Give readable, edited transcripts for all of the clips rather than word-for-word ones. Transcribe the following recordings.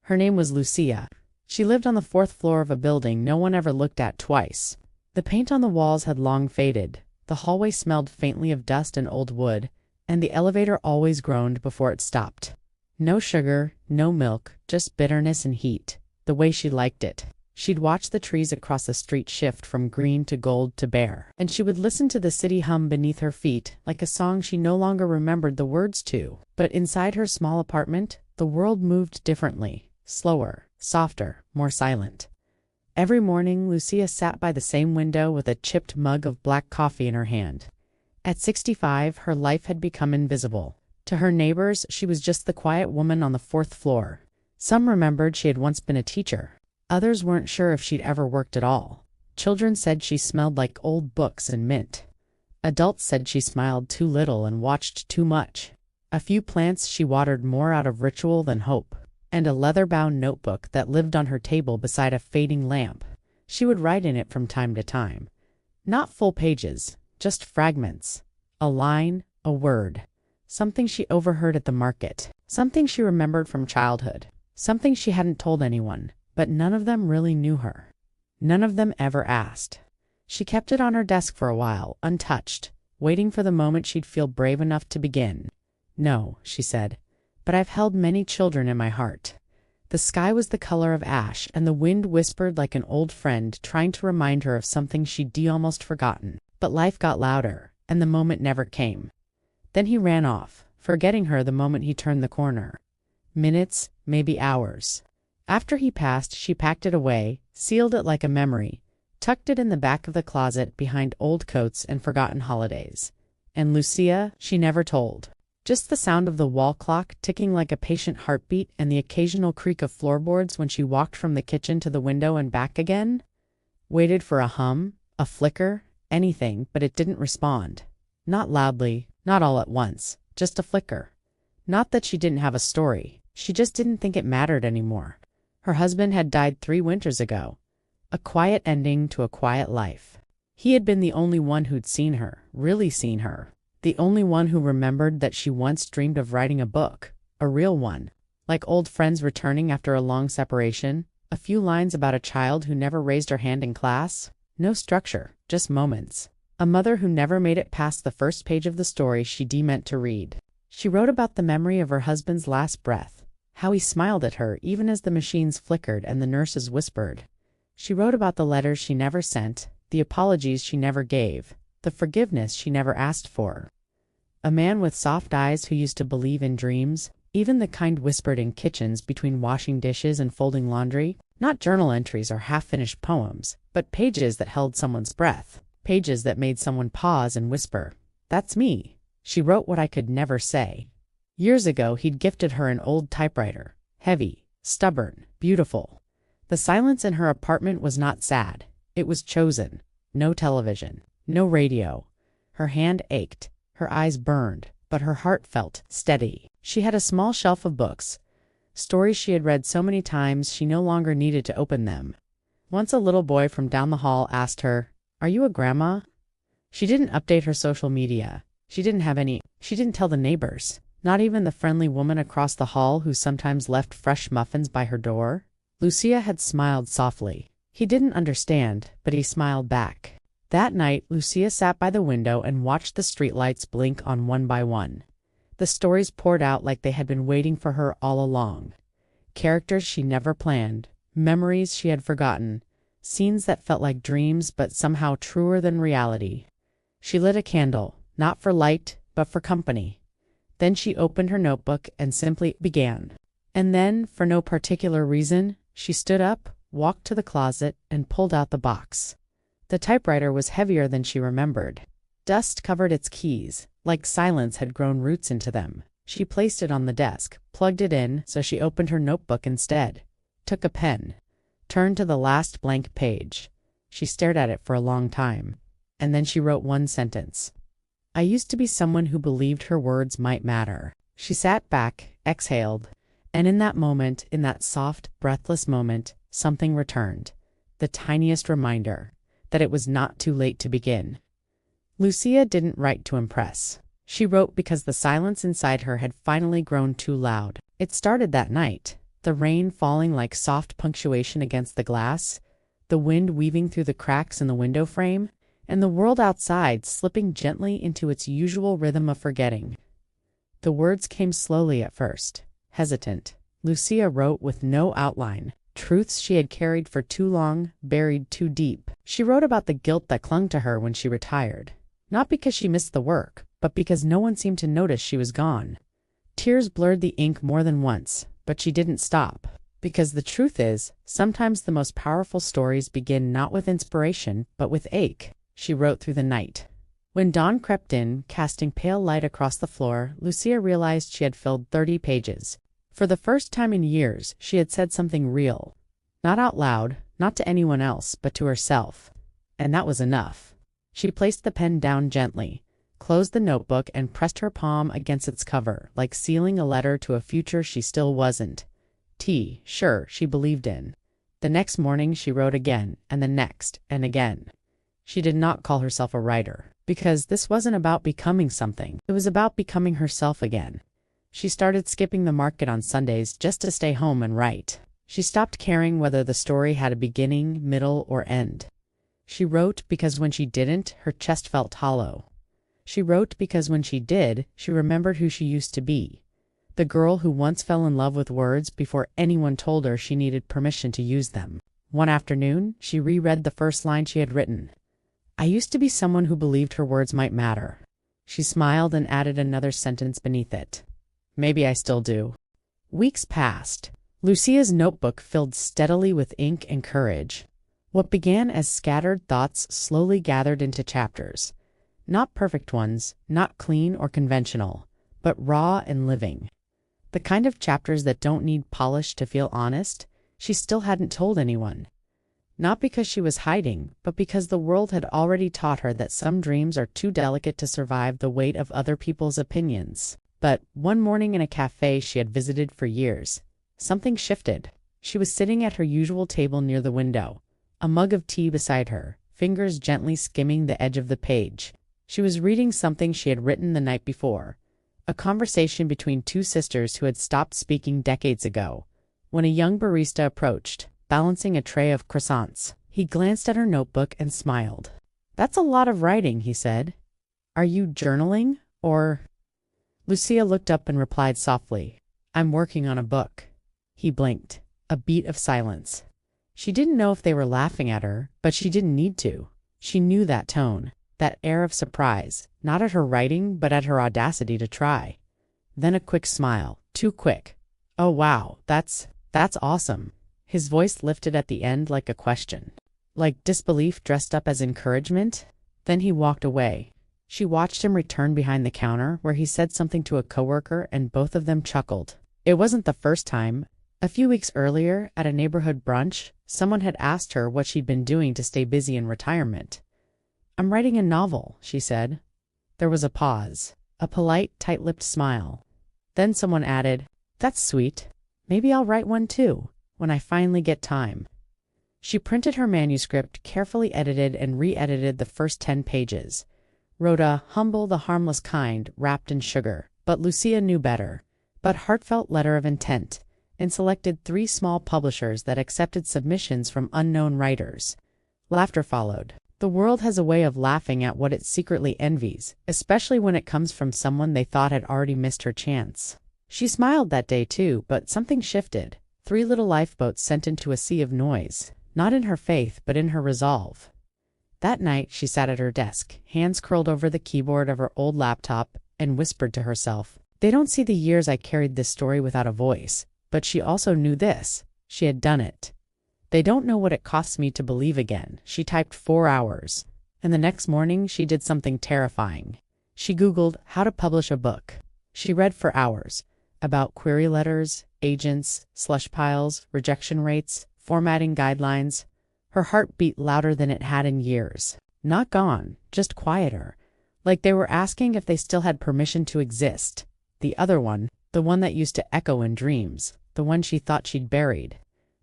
Her name was Lucia. She lived on the fourth floor of a building no one ever looked at twice. The paint on the walls had long faded, the hallway smelled faintly of dust and old wood, and the elevator always groaned before it stopped. No sugar, no milk, just bitterness and heat, the way she liked it. She'd watch the trees across the street shift from green to gold to bare, and she would listen to the city hum beneath her feet like a song she no longer remembered the words to. But inside her small apartment, the world moved differently, slower, softer, more silent. Every morning, Lucia sat by the same window with a chipped mug of black coffee in her hand. At 65, her life had become invisible. To her neighbors, she was just the quiet woman on the fourth floor. Some remembered she had once been a teacher. Others weren't sure if she'd ever worked at all. Children said she smelled like old books and mint. Adults said she smiled too little and watched too much. A few plants she watered more out of ritual than hope, and a leather-bound notebook that lived on her table beside a fading lamp. She would write in it from time to time. Not full pages, just fragments. A line, a word. Something she overheard at the market. Something she remembered from childhood. Something she hadn't told anyone. But none of them really knew her. None of them ever asked. She kept it on her desk for a while, untouched, waiting for the moment she'd feel brave enough to begin. "No," she said, "but I've held many children in my heart." The sky was the color of ash, and the wind whispered like an old friend trying to remind her of something she'd almost forgotten. But life got louder, and the moment never came. Then he ran off, forgetting her the moment he turned the corner. Minutes, maybe hours. After he passed, she packed it away, sealed it like a memory, tucked it in the back of the closet behind old coats and forgotten holidays. And Lucia, she never told. Just the sound of the wall clock ticking like a patient heartbeat and the occasional creak of floorboards when she walked from the kitchen to the window and back again. Waited for a hum, a flicker, anything, but it didn't respond. Not loudly, not all at once, just a flicker. Not that she didn't have a story, she just didn't think it mattered anymore. Her husband had died 3 winters ago. A quiet ending to a quiet life. He had been the only one who'd seen her, really seen her. The only one who remembered that she once dreamed of writing a book, a real one. Like old friends returning after a long separation, a few lines about a child who never raised her hand in class. No structure, just moments. A mother who never made it past the first page of the story she meant to read. She wrote about the memory of her husband's last breath. How he smiled at her even as the machines flickered and the nurses whispered. She wrote about the letters she never sent, the apologies she never gave, the forgiveness she never asked for. A man with soft eyes who used to believe in dreams, even the kind whispered in kitchens between washing dishes and folding laundry. Not journal entries or half-finished poems, but pages that held someone's breath, pages that made someone pause and whisper, "That's me." She wrote what I could never say. Years ago, he'd gifted her an old typewriter. Heavy, stubborn, beautiful. The silence in her apartment was not sad. It was chosen. No television. No radio. Her hand ached. Her eyes burned. But her heart felt steady. She had a small shelf of books. Stories she had read so many times she no longer needed to open them. Once a little boy from down the hall asked her, "Are you a grandma?" She didn't update her social media. She didn't have any. She didn't tell the neighbors. Not even the friendly woman across the hall who sometimes left fresh muffins by her door. Lucia had smiled softly. He didn't understand, but he smiled back. That night, Lucia sat by the window and watched the streetlights blink on one by one. The stories poured out like they had been waiting for her all along. Characters she never planned, memories she had forgotten, scenes that felt like dreams but somehow truer than reality. She lit a candle, not for light, but for company. Then she opened her notebook and simply began. And then, for no particular reason, she stood up, walked to the closet, and pulled out the box. The typewriter was heavier than she remembered. Dust covered its keys, like silence had grown roots into them. She placed it on the desk, plugged it in, so she opened her notebook instead. Took a pen. Turned to the last blank page. She stared at it for a long time. And then she wrote one sentence. "I used to be someone who believed her words might matter." She sat back, exhaled, and in that moment, in that soft, breathless moment, something returned. The tiniest reminder that it was not too late to begin. Lucia didn't write to impress. She wrote because the silence inside her had finally grown too loud. It started that night. the rain falling like soft punctuation against the glass, the wind weaving through the cracks in the window frame, and the world outside slipping gently into its usual rhythm of forgetting. The words came slowly at first, hesitant. Lucia wrote with no outline, truths she had carried for too long, buried too deep. She wrote about the guilt that clung to her when she retired, not because she missed the work, but because no one seemed to notice she was gone. Tears blurred the ink more than once, but she didn't stop. Because the truth is, sometimes the most powerful stories begin not with inspiration, but with ache. She wrote through the night. When dawn crept in, casting pale light across the floor, Lucia realized she had filled 30 pages. For the first time in years, she had said something real. Not out loud, not to anyone else, but to herself. And that was enough. She placed the pen down gently, closed the notebook, and pressed her palm against its cover, like sealing a letter to a future she still wasn't. Sure, she believed in. The next morning she wrote again, and the next, and again. She did not call herself a writer, because this wasn't about becoming something. It was about becoming herself again. She started skipping the market on Sundays just to stay home and write. She stopped caring whether the story had a beginning, middle, or end. She wrote because when she didn't, her chest felt hollow. She wrote because when she did, she remembered who she used to be. The girl who once fell in love with words before anyone told her she needed permission to use them. One afternoon, she reread the first line she had written. I used to be someone who believed her words might matter. She smiled and added another sentence beneath it. Maybe I still do. Weeks passed. Lucia's notebook filled steadily with ink and courage. What began as scattered thoughts slowly gathered into chapters. Not perfect ones, not clean or conventional, but raw and living. The kind of chapters that don't need polish to feel honest. She still hadn't told anyone. Not because she was hiding, but because the world had already taught her that some dreams are too delicate to survive the weight of other people's opinions. But one morning in a cafe she had visited for years, something shifted. She was sitting at her usual table near the window, a mug of tea beside her, fingers gently skimming the edge of the page. She was reading something she had written the night before. A conversation between two sisters who had stopped speaking decades ago, when a young barista approached, balancing a tray of croissants. He glanced at her notebook and smiled. That's a lot of writing, he said. Are you journaling, or? Lucia looked up and replied softly, I'm working on a book. He blinked. A beat of silence. She didn't know if they were laughing at her, but she didn't need to. She knew that tone. That air of surprise, not at her writing, but at her audacity to try. Then a quick smile, too quick. Oh wow, that's awesome. His voice lifted at the end like a question. Like disbelief dressed up as encouragement. Then he walked away. She watched him return behind the counter, where he said something to a coworker and both of them chuckled. It wasn't the first time. A few weeks earlier, at a neighborhood brunch, someone had asked her what she'd been doing to stay busy in retirement. I'm writing a novel, she said. There was a pause, a polite, tight-lipped smile. Then someone added, That's sweet. Maybe I'll write one too, when I finally get time. She printed her manuscript, carefully edited and re-edited the first 10 pages. Wrote a humble, the harmless kind, wrapped in sugar. But Lucia knew better. But heartfelt letter of intent, and selected 3 small publishers that accepted submissions from unknown writers. Laughter followed. The world has a way of laughing at what it secretly envies, especially when it comes from someone they thought had already missed her chance. She smiled that day too, but something shifted. 3 little lifeboats sent into a sea of noise, not in her faith, but in her resolve. That night she sat at her desk, hands curled over the keyboard of her old laptop, and whispered to herself, They don't see the years I carried this story without a voice, but she also knew this. She had done it. They don't know what it costs me to believe again. She typed 4 hours. And the next morning she did something terrifying. She Googled how to publish a book. She read for hours about query letters, agents, slush piles, rejection rates, formatting guidelines. Her heart beat louder than it had in years. Not gone, just quieter. Like they were asking if they still had permission to exist. The other one, the one that used to echo in dreams, the one she thought she'd buried.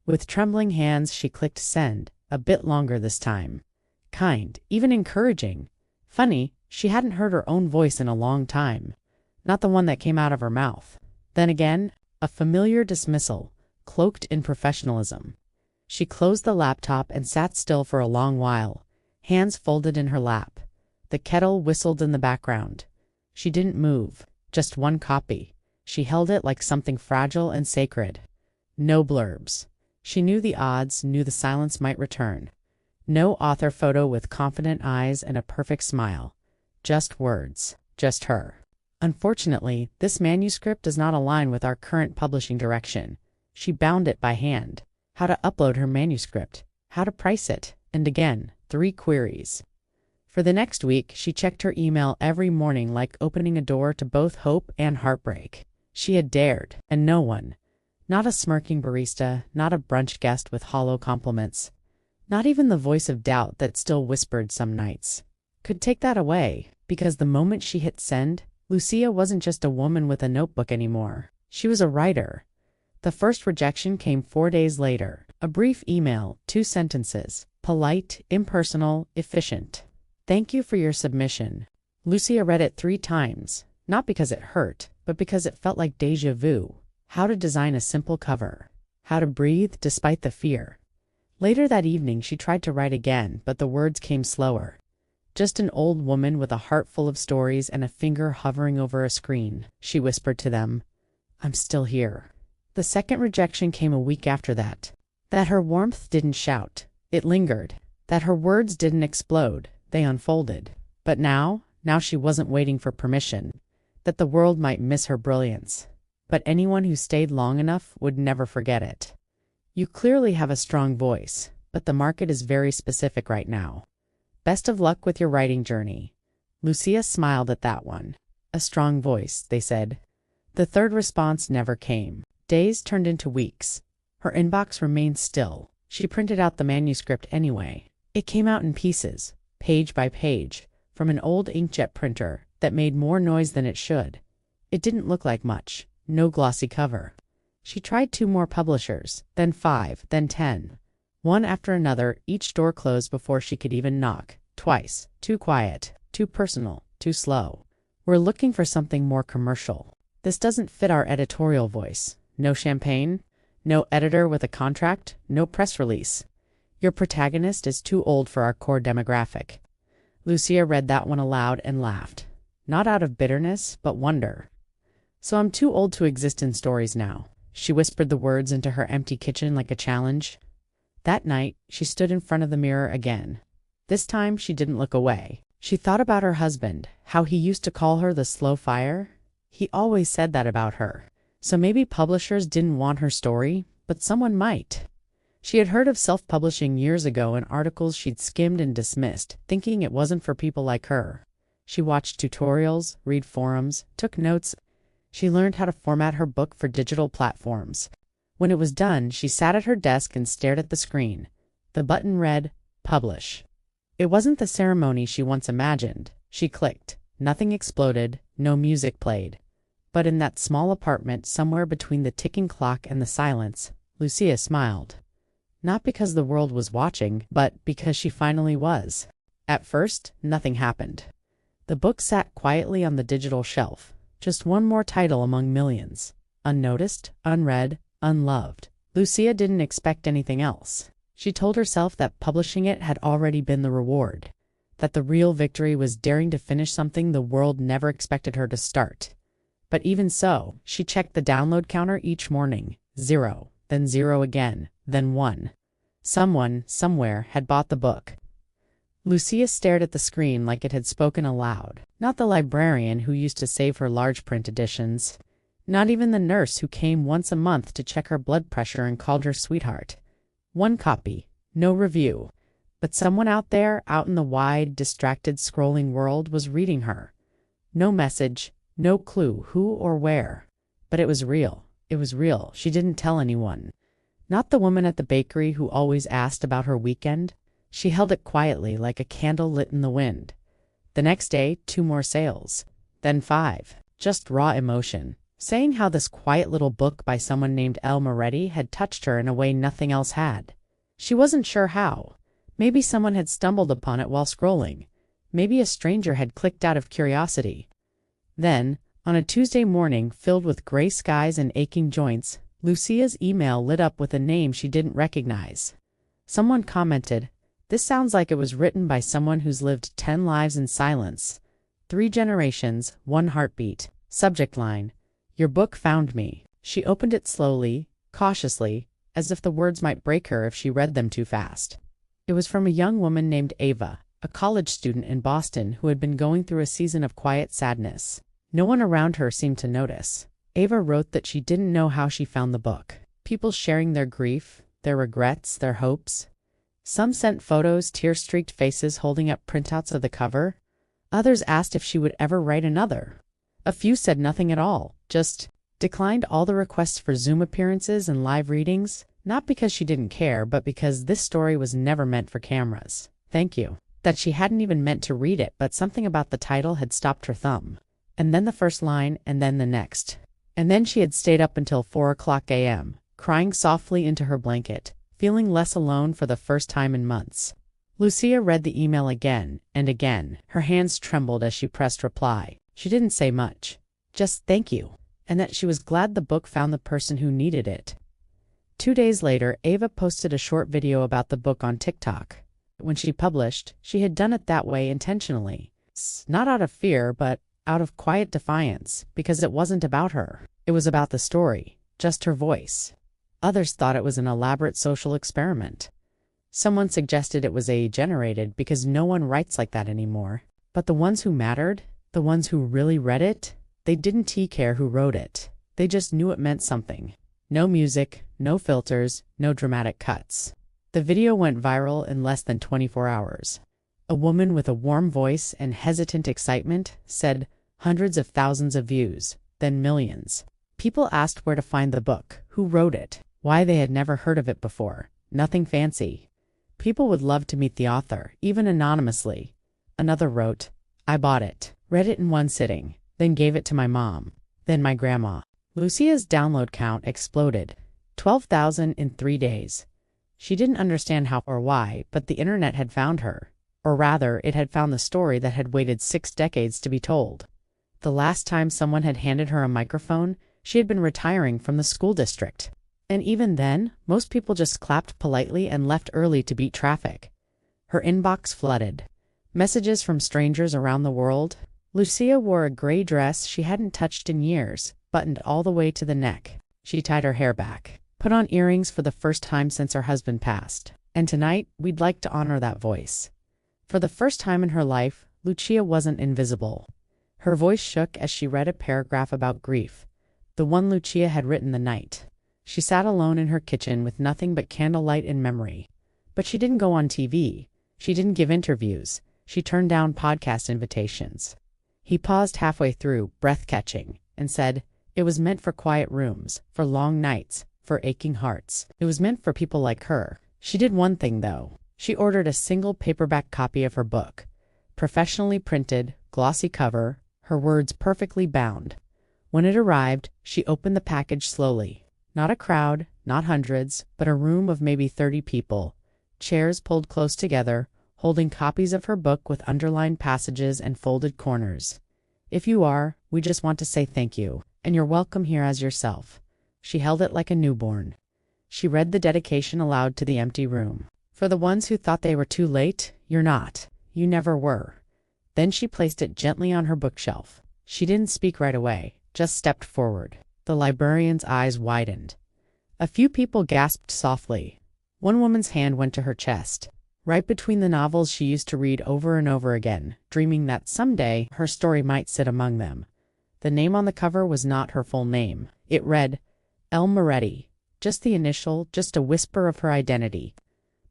With trembling hands she clicked send, a bit longer this time. Kind, even encouraging. Funny, she hadn't heard her own voice in a long time. Not the one that came out of her mouth. Then again, a familiar dismissal, cloaked in professionalism. She closed the laptop and sat still for a long while, hands folded in her lap. The kettle whistled in the background. She didn't move, just one copy. She held it like something fragile and sacred. No blurbs. She knew the odds, knew the silence might return. No author photo with confident eyes and a perfect smile. Just words. Just her. Unfortunately, this manuscript does not align with our current publishing direction. She bound it by hand. How to upload her manuscript. How to price it. And again, 3 queries. For the next week, she checked her email every morning like opening a door to both hope and heartbreak. She had dared, and no one. Not a smirking barista, not a brunch guest with hollow compliments. Not even the voice of doubt that still whispered some nights. Could take that away, because the moment she hit send, Lucia wasn't just a woman with a notebook anymore. She was a writer. The first rejection came 4 days later. A brief email, 2 sentences. Polite, impersonal, efficient. Thank you for your submission. Lucia read it 3 times, not because it hurt, but because it felt like déjà vu. How to design a simple cover. How to breathe despite the fear. Later that evening, she tried to write again, but the words came slower. Just an old woman with a heart full of stories and a finger hovering over a screen. She whispered to them, "I'm still here." The second rejection came a week after that. That her warmth didn't shout. It lingered. That her words didn't explode. They unfolded. But now she wasn't waiting for permission. That the world might miss her brilliance. But anyone who stayed long enough would never forget it. You clearly have a strong voice, but the market is very specific right now. Best of luck with your writing journey. Lucia smiled at that one. A strong voice, they said. The third response never came. Days turned into weeks. Her inbox remained still. She printed out the manuscript anyway. It came out in pieces, page by page, from an old inkjet printer that made more noise than it should. It didn't look like much. No glossy cover. She tried 2 more publishers, then 5, then 10. One after another, each door closed before she could even knock. Twice. Too quiet. Too personal. Too slow. We're looking for something more commercial. This doesn't fit our editorial voice. No champagne. No editor with a contract. No press release. Your protagonist is too old for our core demographic. Lucia read that one aloud and laughed. Not out of bitterness, but wonder. So I'm too old to exist in stories now. She whispered the words into her empty kitchen like a challenge. That night, she stood in front of the mirror again. This time, she didn't look away. She thought about her husband, how he used to call her the slow fire. He always said that about her. So maybe publishers didn't want her story, but someone might. She had heard of self-publishing years ago in articles she'd skimmed and dismissed, thinking it wasn't for people like her. She watched tutorials, read forums, took notes. She learned how to format her book for digital platforms. When it was done, she sat at her desk and stared at the screen. The button read, "Publish." It wasn't the ceremony she once imagined. She clicked. Nothing exploded, no music played. But in that small apartment, somewhere between the ticking clock and the silence, Lucia smiled. Not because the world was watching, but because she finally was. At first, nothing happened. The book sat quietly on the digital shelf. Just one more title among millions. Unnoticed, unread, unloved. Lucia didn't expect anything else. She told herself that publishing it had already been the reward. That the real victory was daring to finish something the world never expected her to start. But even so, she checked the download counter each morning. 0, then 0 again, then 1. Someone, somewhere, had bought the book. Lucia stared at the screen like it had spoken aloud. Not the librarian who used to save her large print editions. Not even the nurse who came once a month to check her blood pressure and called her sweetheart. 1 copy. No review. But someone out there, out in the wide, distracted, scrolling world, was reading her. No message, no clue who or where. But it was real. It was real. She didn't tell anyone. Not the woman at the bakery who always asked about her weekend. She held it quietly, like a candle lit in the wind. The next day, 2 more sales. Then 5. Just raw emotion. Saying how this quiet little book by someone named Elle Moretti had touched her in a way nothing else had. She wasn't sure how. Maybe someone had stumbled upon it while scrolling. Maybe a stranger had clicked out of curiosity. Then, on a Tuesday morning filled with gray skies and aching joints, Lucia's email lit up with a name she didn't recognize. Someone commented, "This sounds like it was written by someone who's lived 10 lives in silence. 3 generations, 1 heartbeat." Subject line: "Your book found me." She opened it slowly, cautiously, as if the words might break her if she read them too fast. It was from a young woman named Ava, a college student in Boston who had been going through a season of quiet sadness. No one around her seemed to notice. Ava wrote that she didn't know how she found the book. People sharing their grief, their regrets, their hopes. Some sent photos, tear-streaked faces holding up printouts of the cover. Others asked if she would ever write another. A few said nothing at all, just declined all the requests for Zoom appearances and live readings, not because she didn't care, but because this story was never meant for cameras. Thank you. That she hadn't even meant to read it, but something about the title had stopped her thumb. And then the first line, and then the next. And then she had stayed up until 4:00 a.m., crying softly into her blanket, feeling less alone for the first time in months. Lucia read the email again and again. Her hands trembled as she pressed reply. She didn't say much. Just thank you. And that she was glad the book found the person who needed it. 2 days later, Ava posted a short video about the book on TikTok. When she published, she had done it that way intentionally. Not out of fear, but out of quiet defiance, because it wasn't about her. It was about the story, just her voice. Others thought it was an elaborate social experiment. Someone suggested it was AI-generated because no one writes like that anymore. But the ones who mattered, the ones who really read it, they didn't care who wrote it. They just knew it meant something. No music, no filters, no dramatic cuts. The video went viral in less than 24 hours. A woman with a warm voice and hesitant excitement said hundreds of thousands of views, then millions. People asked where to find the book, who wrote it, why they had never heard of it before. Nothing fancy. People would love to meet the author, even anonymously. Another wrote, "I bought it, read it in one sitting, then gave it to my mom, then my grandma." Lucia's download count exploded, 12,000 in 3 days. She didn't understand how or why, but the internet had found her. Or rather, it had found the story that had waited 6 decades to be told. The last time someone had handed her a microphone, she had been retiring from the school district. And even then, most people just clapped politely and left early to beat traffic. Her inbox flooded. Messages from strangers around the world. Lucia wore a gray dress she hadn't touched in years, buttoned all the way to the neck. She tied her hair back, put on earrings for the first time since her husband passed. And tonight, we'd like to honor that voice. For the first time in her life, Lucia wasn't invisible. Her voice shook as she read a paragraph about grief, the one Lucia had written the night. She sat alone in her kitchen with nothing but candlelight and memory. But she didn't go on TV. She didn't give interviews. She turned down podcast invitations. He paused halfway through, breath-catching, and said, "It was meant for quiet rooms, for long nights, for aching hearts. It was meant for people like her." She did one thing, though. She ordered a single paperback copy of her book. Professionally printed, glossy cover, her words perfectly bound. When it arrived, she opened the package slowly. Not a crowd, not hundreds, but a room of maybe 30 people. Chairs pulled close together, holding copies of her book with underlined passages and folded corners. "If you are, we just want to say thank you, and you're welcome here as yourself." She held it like a newborn. She read the dedication aloud to the empty room. "For the ones who thought they were too late, you're not. You never were." Then she placed it gently on her bookshelf. She didn't speak right away, just stepped forward. The librarian's eyes widened. A few people gasped softly. One woman's hand went to her chest, right between the novels she used to read over and over again, dreaming that someday her story might sit among them. The name on the cover was not her full name. It read, Elle Moretti. Just the initial, just a whisper of her identity.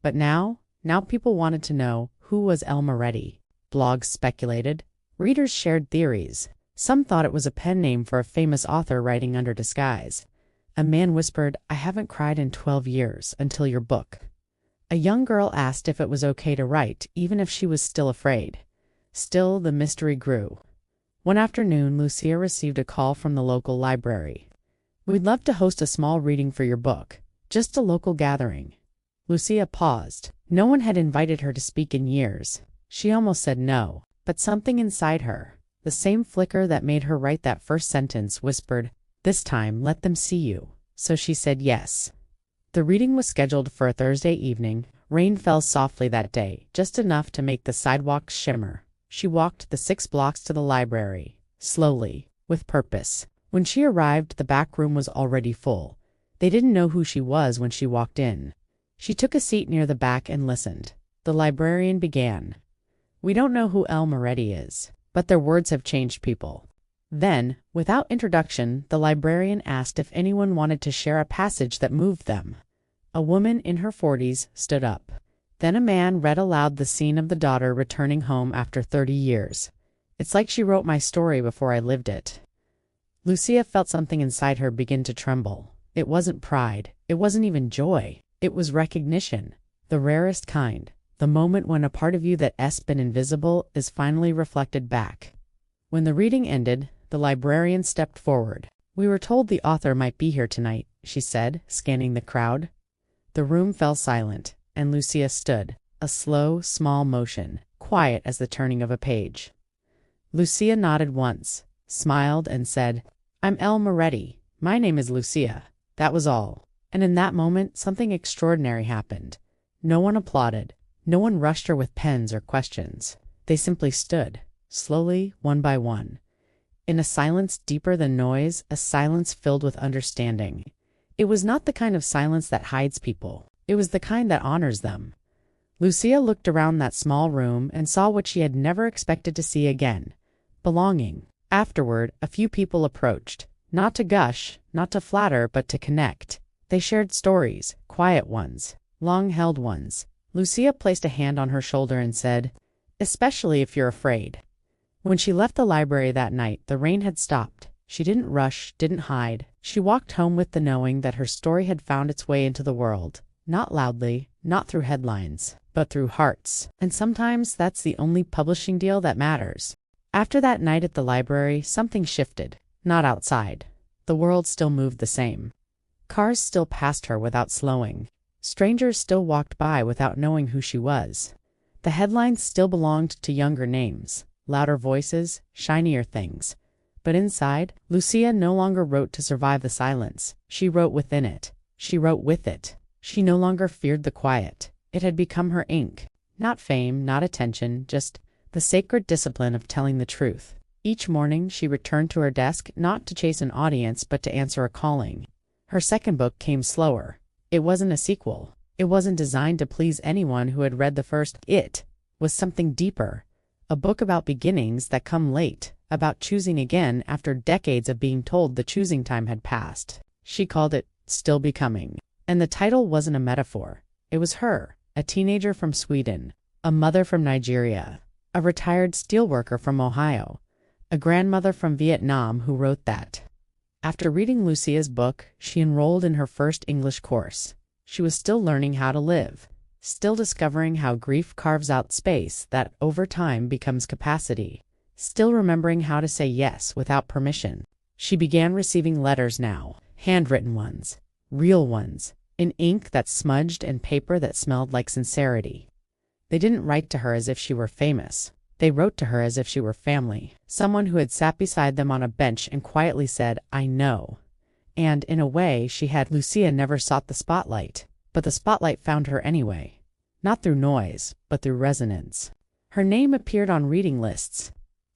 But now people wanted to know, who was Elle Moretti? Blogs speculated. Readers shared theories. Some thought it was a pen name for a famous author writing under disguise. A man whispered, "I haven't cried in 12 years, until your book." A young girl asked if it was okay to write, even if she was still afraid. Still, the mystery grew. One afternoon, Lucia received a call from the local library. "We'd love to host a small reading for your book. Just a local gathering." Lucia paused. No one had invited her to speak in years. She almost said no, but something inside her, the same flicker that made her write that first sentence, whispered, "This time, let them see you." so she said yes. The reading was scheduled for a Thursday evening. Rain fell softly that day, just enough to make the sidewalks shimmer. She walked the 6 blocks to the library, slowly, with purpose. When she arrived, the back room was already full. They didn't know who she was when she walked in. She took a seat near the back and listened. The librarian began. "We don't know who El Moretti is, but their words have changed people." Then, without introduction, the librarian asked if anyone wanted to share a passage that moved them. A woman in her 40s stood up. Then a man read aloud the scene of the daughter returning home after 30 years. "It's like she wrote my story before I lived it." Lucia felt something inside her begin to tremble. It wasn't pride. It wasn't even joy. It was recognition. The rarest kind. The moment when a part of you that's been invisible is finally reflected back. When the reading ended, the librarian stepped forward. "We were told the author might be here tonight," she said, scanning the crowd. The room fell silent, and Lucia stood, a slow, small motion, quiet as the turning of a page. Lucia nodded once, smiled, and said, "I'm El Moretti. My name is Lucia." That was all. And in that moment, something extraordinary happened. No one applauded. No one rushed her with pens or questions. They simply stood, slowly, one by one. In a silence deeper than noise, a silence filled with understanding. It was not the kind of silence that hides people. It was the kind that honors them. Lucia looked around that small room and saw what she had never expected to see again. Belonging. Afterward, a few people approached. Not to gush, not to flatter, but to connect. They shared stories, quiet ones, long-held ones. Lucia placed a hand on her shoulder and said, "Especially if you're afraid." When she left the library that night, the rain had stopped. She didn't rush, didn't hide. She walked home with the knowing that her story had found its way into the world. Not loudly, not through headlines, but through hearts. And sometimes that's the only publishing deal that matters. After that night at the library, something shifted. Not outside. The world still moved the same. Cars still passed her without slowing. Strangers still walked by without knowing who she was. The headlines still belonged to younger names, louder voices, shinier things. But inside, Lucia no longer wrote to survive the silence. She wrote within it. She wrote with it. She no longer feared the quiet. It had become her ink. Not fame, not attention, just the sacred discipline of telling the truth. Each morning, she returned to her desk not to chase an audience, but to answer a calling. Her second book came slower. It wasn't a sequel. It wasn't designed to please anyone who had read the first. It was something deeper. A book about beginnings that come late, about choosing again after decades of being told the choosing time had passed. She called it Still Becoming. And the title wasn't a metaphor. It was her, a teenager from Sweden, a mother from Nigeria, a retired steelworker from Ohio, a grandmother from Vietnam who wrote that. After reading Lucia's book, she enrolled in her first English course. She was still learning how to live, still discovering how grief carves out space that over time becomes capacity, still remembering how to say yes without permission. She began receiving letters now, handwritten ones, real ones, in ink that smudged and paper that smelled like sincerity. They didn't write to her as if she were famous. They wrote to her as if she were family, someone who had sat beside them on a bench and quietly said, "I know." And in a way, Lucia never sought the spotlight, but the spotlight found her anyway. Not through noise, but through resonance. Her name appeared on reading lists.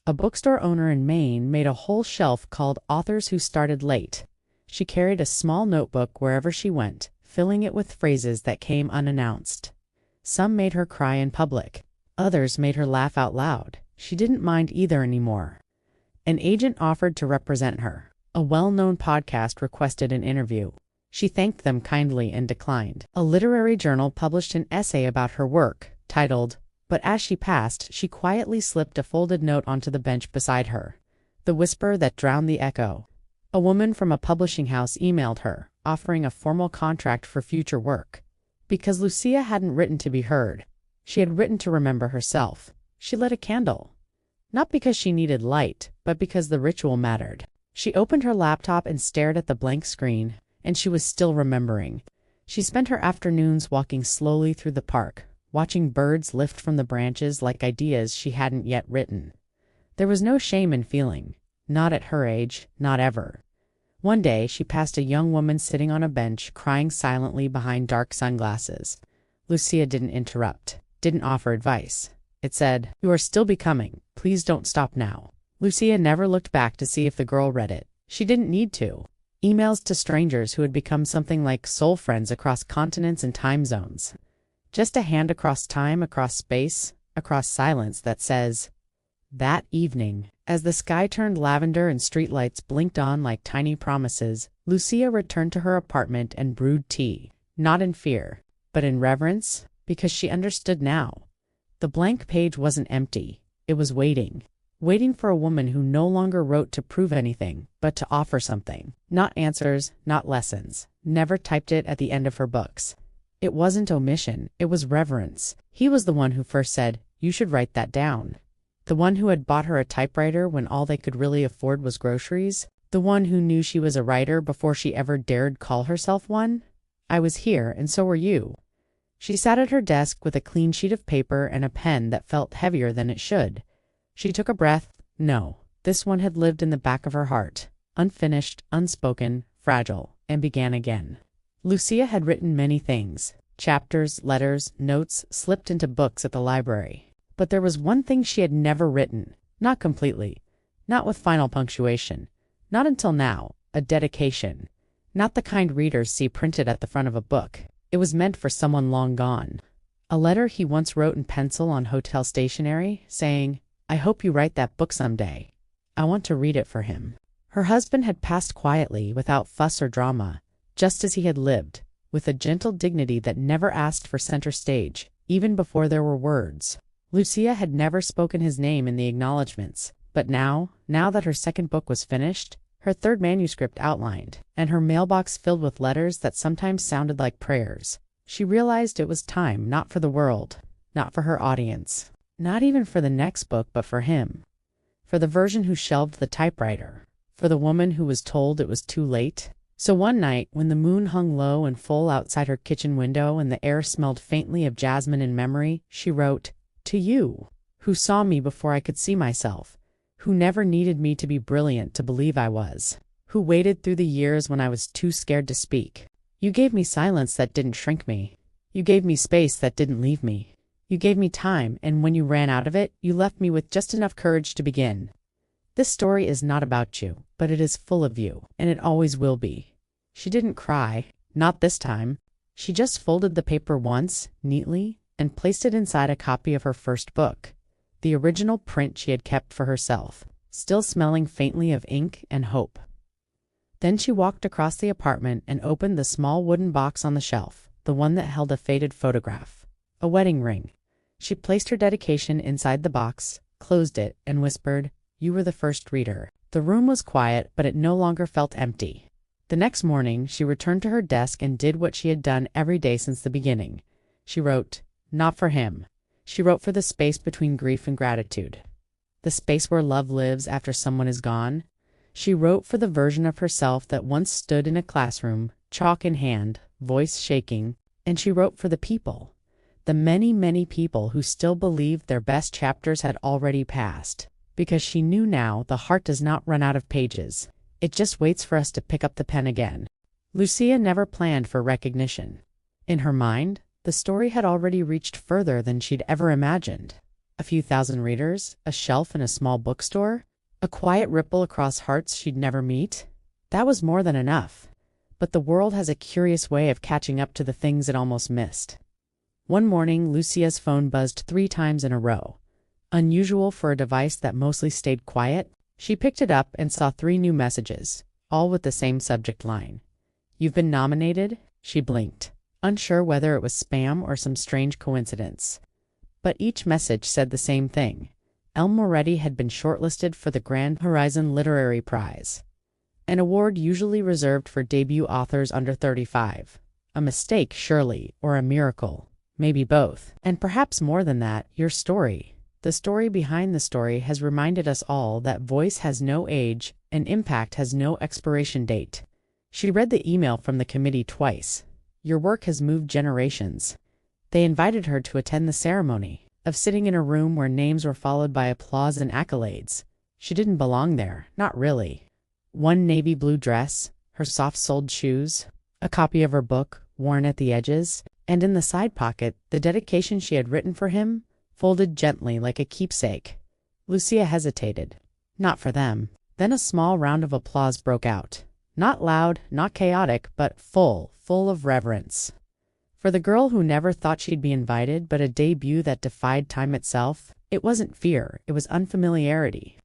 A bookstore owner in Maine made a whole shelf called Authors Who Started Late. She carried a small notebook wherever she went, filling it with phrases that came unannounced. Some made her cry in public. Others made her laugh out loud. She didn't mind either anymore. An agent offered to represent her. A well-known podcast requested an interview. She thanked them kindly and declined. A literary journal published an essay about her work, titled, but as she passed, she quietly slipped a folded note onto the bench beside her. The whisper that drowned the echo. A woman from a publishing house emailed her, offering a formal contract for future work. Because Lucia hadn't written to be heard. She had written to remember herself. She lit a candle. Not because she needed light, but because the ritual mattered. She opened her laptop and stared at the blank screen, and she was still remembering. She spent her afternoons walking slowly through the park, watching birds lift from the branches like ideas she hadn't yet written. There was no shame in feeling. Not at her age, not ever. One day, she passed a young woman sitting on a bench, crying silently behind dark sunglasses. Lucia didn't interrupt, didn't offer advice. It said, "You are still becoming. Please don't stop now." Lucia never looked back to see if the girl read it. She didn't need to. Emails to strangers who had become something like soul friends across continents and time zones. Just a hand across time, across space, across silence that says, "That evening." As the sky turned lavender and streetlights blinked on like tiny promises, Lucia returned to her apartment and brewed tea, not in fear, but in reverence, because she understood now. The blank page wasn't empty. It was waiting. Waiting for a woman who no longer wrote to prove anything, but to offer something. Not answers, not lessons. Never typed it at the end of her books. It wasn't omission, it was reverence. He was the one who first said, "You should write that down." The one who had bought her a typewriter when all they could really afford was groceries. The one who knew she was a writer before she ever dared call herself one. "I was here, and so were you." She sat at her desk with a clean sheet of paper and a pen that felt heavier than it should. She took a breath. No, this one had lived in the back of her heart, unfinished, unspoken, fragile, and began again. Lucia had written many things, chapters, letters, notes, slipped into books at the library. But there was one thing she had never written, not completely, not with final punctuation, not until now, a dedication, not the kind readers see printed at the front of a book. It was meant for someone long gone. A letter he once wrote in pencil on hotel stationery, saying, "I hope you write that book someday. I want to read it for him." Her husband had passed quietly, without fuss or drama, just as he had lived, with a gentle dignity that never asked for center stage, even before there were words. Lucia had never spoken his name in the acknowledgments, but now that her second book was finished, her third manuscript outlined, and her mailbox filled with letters that sometimes sounded like prayers, she realized it was time, not for the world, not for her audience, not even for the next book, but for him. For the version who shelved the typewriter, for the woman who was told it was too late. So one night, when the moon hung low and full outside her kitchen window and the air smelled faintly of jasmine and memory, she wrote, "To you, who saw me before I could see myself, who never needed me to be brilliant to believe I was, who waited through the years when I was too scared to speak. You gave me silence that didn't shrink me. You gave me space that didn't leave me. You gave me time, and when you ran out of it, you left me with just enough courage to begin. This story is not about you, but it is full of you, and it always will be." She didn't cry, not this time. She just folded the paper once, neatly, and placed it inside a copy of her first book, the original print she had kept for herself, still smelling faintly of ink and hope. Then she walked across the apartment and opened the small wooden box on the shelf, the one that held a faded photograph, a wedding ring. She placed her dedication inside the box, closed it, and whispered, "You were the first reader." The room was quiet, but it no longer felt empty. The next morning, she returned to her desk and did what she had done every day since the beginning. She wrote, not for him. She wrote for the space between grief and gratitude, the space where love lives after someone is gone. She wrote for the version of herself that once stood in a classroom, chalk in hand, voice shaking, and she wrote for the people, the many, many people who still believed their best chapters had already passed, because she knew now the heart does not run out of pages. It just waits for us to pick up the pen again. Lucia never planned for recognition. In her mind, the story had already reached further than she'd ever imagined. A few thousand readers, a shelf in a small bookstore, a quiet ripple across hearts she'd never meet. That was more than enough. But the world has a curious way of catching up to the things it almost missed. One morning, Lucia's phone buzzed 3 times in a row. Unusual for a device that mostly stayed quiet. She picked it up and saw 3 new messages, all with the same subject line. "You've been nominated?" She blinked, unsure whether it was spam or some strange coincidence. But each message said the same thing. Elm Moretti had been shortlisted for the Grand Horizon Literary Prize, an award usually reserved for debut authors under 35. A mistake, surely, or a miracle, maybe both. And perhaps more than that, your story. The story behind the story has reminded us all that voice has no age and impact has no expiration date. She read the email from the committee twice. Your work has moved generations. They invited her to attend the ceremony, of sitting in a room where names were followed by applause and accolades. She didn't belong there, not really. One navy blue dress, her soft-soled shoes, a copy of her book, worn at the edges, and in the side pocket, the dedication she had written for him, folded gently like a keepsake. Lucia hesitated. Not for them. Then a small round of applause broke out. Not loud, not chaotic, but full of reverence. For the girl who never thought she'd be invited, but a debut that defied time itself, it wasn't fear, it was unfamiliarity.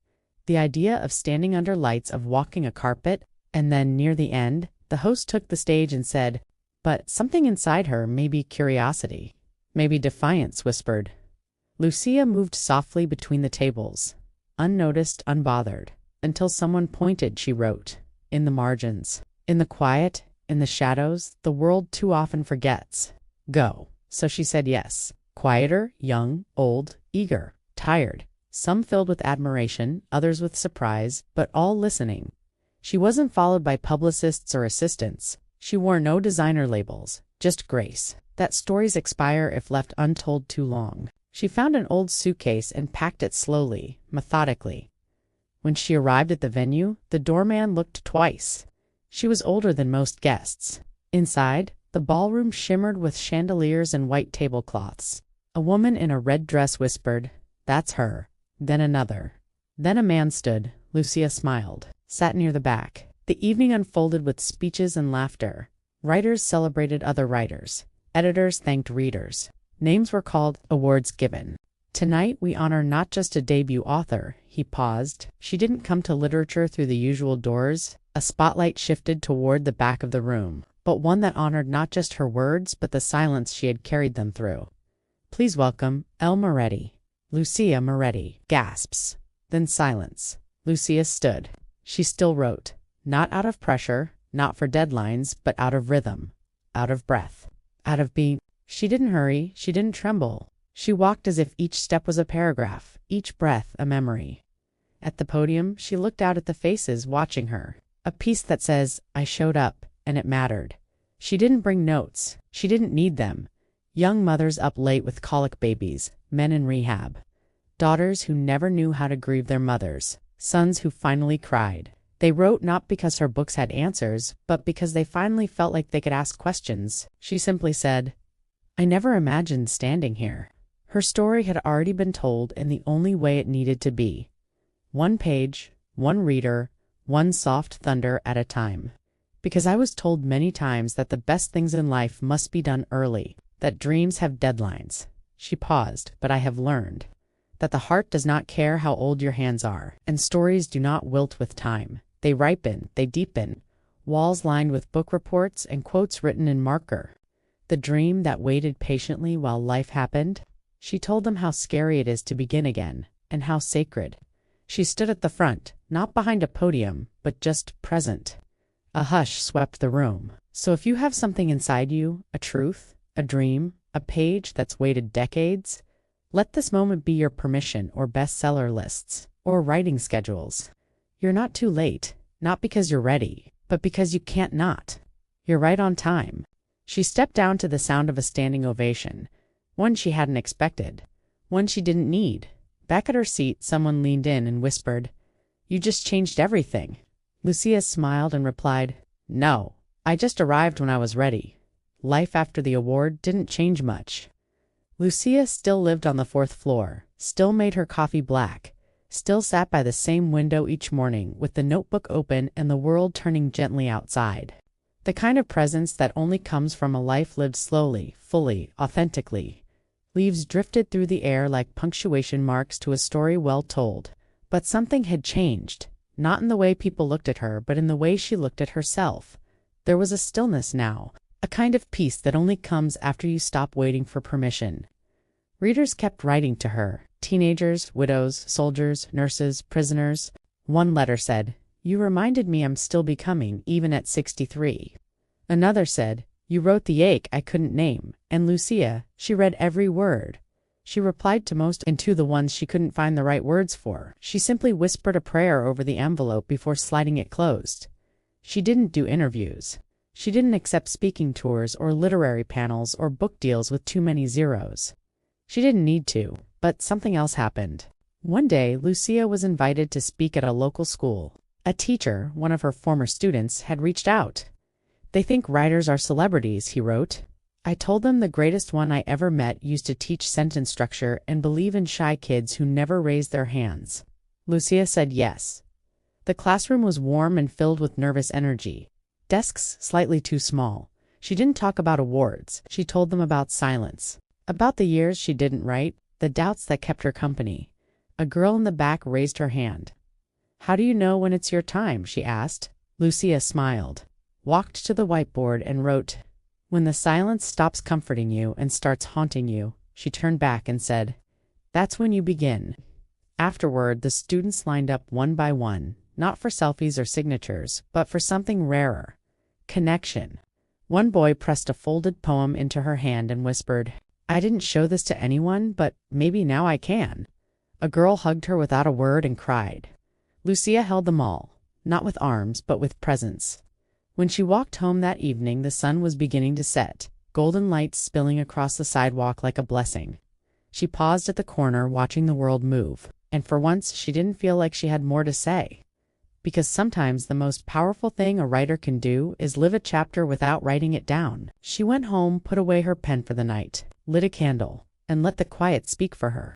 The idea of standing under lights, of walking a carpet, and then, near the end, the host took the stage and said, but something inside her, maybe curiosity, maybe defiance, whispered. Lucia moved softly between the tables, unnoticed, unbothered, until someone pointed, she wrote, in the margins. In the quiet, in the shadows, the world too often forgets. Go. So she said yes. Quieter, young, old, eager, tired, some filled with admiration, others with surprise, but all listening. She wasn't followed by publicists or assistants. She wore no designer labels, just grace, that stories expire if left untold too long. She found an old suitcase and packed it slowly, methodically. When she arrived at the venue, the doorman looked twice. She was older than most guests. Inside, the ballroom shimmered with chandeliers and white tablecloths. A woman in a red dress whispered, "That's her." Then another. Then a man stood. Lucia smiled, sat near the back. The evening unfolded with speeches and laughter. Writers celebrated other writers. Editors thanked readers. Names were called, awards given. Tonight we honor not just a debut author. He paused. She didn't come to literature through the usual doors. A spotlight shifted toward the back of the room, but one that honored not just her words, but the silence she had carried them through. Please welcome L. Moretti. Lucia Moretti. Gasps. Then silence. Lucia stood. She still wrote. Not out of pressure, not for deadlines, but out of rhythm, out of breath, out of being. She didn't hurry, she didn't tremble. She walked as if each step was a paragraph, each breath a memory. At the podium, she looked out at the faces watching her. A piece that says, I showed up, and it mattered. She didn't bring notes. She didn't need them. Young mothers up late with colic babies, men in rehab. Daughters who never knew how to grieve their mothers. Sons who finally cried. They wrote not because her books had answers, but because they finally felt like they could ask questions. She simply said, I never imagined standing here. Her story had already been told in the only way it needed to be. One page, one reader, one soft thunder at a time. Because I was told many times that the best things in life must be done early, that dreams have deadlines. She paused, but I have learned that the heart does not care how old your hands are, and stories do not wilt with time. They ripen, they deepen. Walls lined with book reports and quotes written in marker. The dream that waited patiently while life happened. She told them how scary it is to begin again, and how sacred. She stood at the front, not behind a podium, but just present. A hush swept the room. So if you have something inside you, a truth, a dream, a page that's waited decades, let this moment be your permission or bestseller lists, or writing schedules. You're not too late, not because you're ready, but because you can't not. You're right on time. She stepped down to the sound of a standing ovation, one she hadn't expected, one she didn't need. Back at her seat, someone leaned in and whispered, You just changed everything. Lucia smiled and replied, No, I just arrived when I was ready. Life after the award didn't change much. Lucia still lived on the 4th floor, still made her coffee black, still sat by the same window each morning with the notebook open and the world turning gently outside. The kind of presence that only comes from a life lived slowly, fully, authentically. Leaves drifted through the air like punctuation marks to a story well told. But something had changed, not in the way people looked at her, but in the way she looked at herself. There was a stillness now, a kind of peace that only comes after you stop waiting for permission. Readers kept writing to her. Teenagers, widows, soldiers, nurses, prisoners. One letter said, You reminded me I'm still becoming, even at 63. Another said, You wrote the ache I couldn't name. And Lucia, she read every word. She replied to most, and to the ones she couldn't find the right words for. She simply whispered a prayer over the envelope before sliding it closed. She didn't do interviews. She didn't accept speaking tours or literary panels or book deals with too many zeros. She didn't need to, but something else happened. One day, Lucia was invited to speak at a local school. A teacher, one of her former students, had reached out. "They think writers are celebrities," he wrote. "I told them the greatest one I ever met used to teach sentence structure and believe in shy kids who never raised their hands." Lucia said yes. The classroom was warm and filled with nervous energy. Desks slightly too small. She didn't talk about awards. She told them about silence. About the years she didn't write, the doubts that kept her company. A girl in the back raised her hand. "How do you know when it's your time?" she asked. Lucia smiled, walked to the whiteboard and wrote, "When the silence stops comforting you and starts haunting you." She turned back and said, "That's when you begin." Afterward, the students lined up one by one, not for selfies or signatures, but for something rarer: connection. One boy pressed a folded poem into her hand and whispered, "I didn't show this to anyone, but maybe now I can." A girl hugged her without a word and cried. Lucia held them all, not with arms, but with presence. When she walked home that evening, the sun was beginning to set, golden light spilling across the sidewalk like a blessing. She paused at the corner, watching the world move, and for once she didn't feel like she had more to say. Because sometimes the most powerful thing a writer can do is live a chapter without writing it down. She went home, put away her pen for the night, lit a candle, and let the quiet speak for her.